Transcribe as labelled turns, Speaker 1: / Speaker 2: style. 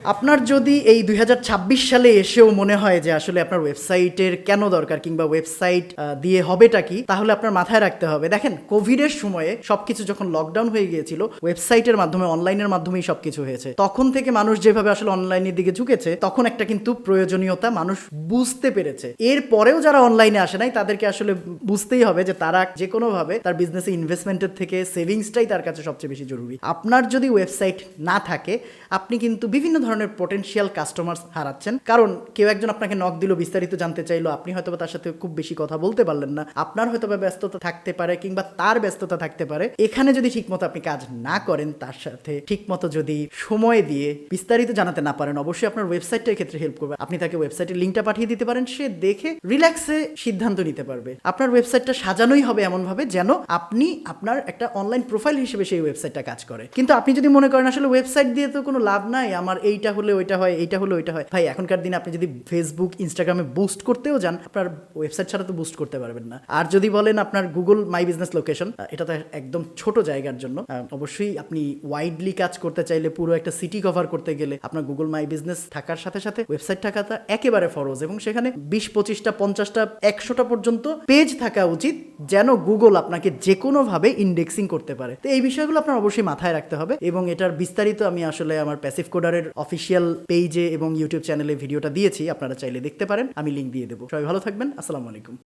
Speaker 1: আপনার যদি এই ২০২৬ সালে এসেও মনে হয় যে আসলে আপনার ওয়েবসাইটের কেন দরকার কিংবা ওয়েবসাইট দিয়ে হবেটা কি, তাহলে আপনার মাথায় রাখতে হবে, দেখেন কোভিডের সময়ে সবকিছু যখন লকডাউন হয়ে গিয়েছিল, ওয়েবসাইটের মাধ্যমে অনলাইনের মাধ্যমেই সবকিছু হয়েছে। তখন থেকে মানুষ যেভাবে আসলে অনলাইনের দিকে ঝুঁকেছে, তখন একটা কিন্তু প্রয়োজনীয়তা মানুষ বুঝতে পেরেছে। এর পরেও যারা অনলাইনে আসে নাই, তাদেরকে আসলে বুঝতেই হবে যে তারা যে কোনোভাবে তার বিজনেসে ইনভেস্টমেন্টের থেকে সেভিংসটাই তার কাছে সবচেয়ে বেশি জরুরি। আপনার যদি ওয়েবসাইট না থাকে, আপনি কিন্তু বিভিন্ন ধরনের পটেনশিয়াল কাস্টমার্স হারাচ্ছেন। কারণ কেউ একজন আপনাকে নক দিল, বিস্তারিত জানতে চাইলো, আপনি হয়তো তার সাথে খুব বেশি কথা বলতে পারলেন না, আপনার হয়তো ব্যস্ততা থাকতে পারে কিংবা তার ব্যস্ততা থাকতে পারে। এখানে যদি ঠিকমতো আপনি কাজ না করেন, তার সাথে ঠিকমতো যদি সময় দিয়ে বিস্তারিত জানাতে না পারেন, অবশ্যই আপনার ওয়েবসাইটের ক্ষেত্রে হেল্প করবে। আপনি তাকে ওয়েবসাইটের লিঙ্কটা পাঠিয়ে দিতে পারেন, সে দেখে রিল্যাক্সে সিদ্ধান্ত নিতে পারবে। আপনার ওয়েবসাইটটা সাজানোই হবে এমনভাবে যেন আপনি আপনার একটা অনলাইন প্রোফাইল হিসেবে সেই ওয়েবসাইটটা কাজ করে। কিন্তু আপনি যদি মনে করেন আসলে ওয়েবসাইট দিয়ে তো কোনো লাভ নাই, আমার এইটা হলে ওইটা হয়, এইটা হলে ওইটা হয়, ভাই এখনকার দিনে আপনি যদি ফেসবুক ইনস্টাগ্রামে বুস্ট করতেও যান, আপনার ওয়েবসাইট ছাড়া তো বুস্ট করতে পারবেন না। আর যদি বলেন আপনার গুগল মাই বিজনেস লোকেশন, এটা তো একদম ছোট জায়গার জন্য। অবশ্যই আপনি ওয়াইডলি কাজ করতে চাইলে, পুরো একটা সিটি কভার করতে গেলে আপনার গুগল মাই বিজনেস থাকার সাথে সাথে ওয়েবসাইট থাকাটা একেবারে ফরজ, এবং সেখানে 20-25টা 50টা 100টা পর্যন্ত পেজ থাকা উচিত, যেন গুগল আপনাকে যে কোনোভাবে ইন্ডেক্সিং করতে পারে। তো এই বিষয়গুলো আপনার অবশ্যই মাথায় রাখতে হবে, এবং এটার বিস্তারিত আমি আসলে আমার প্যাসিভ কোডারের অফিসিয়াল পেজে এবং ইউটিউব চ্যানেলে ভিডিওটা দিয়েছি, আপনারা চাইলে দেখতে পারেন, আমি লিঙ্ক দিয়ে দেবো। সবাই ভালো থাকবেন, আসসালামু আলাইকুম।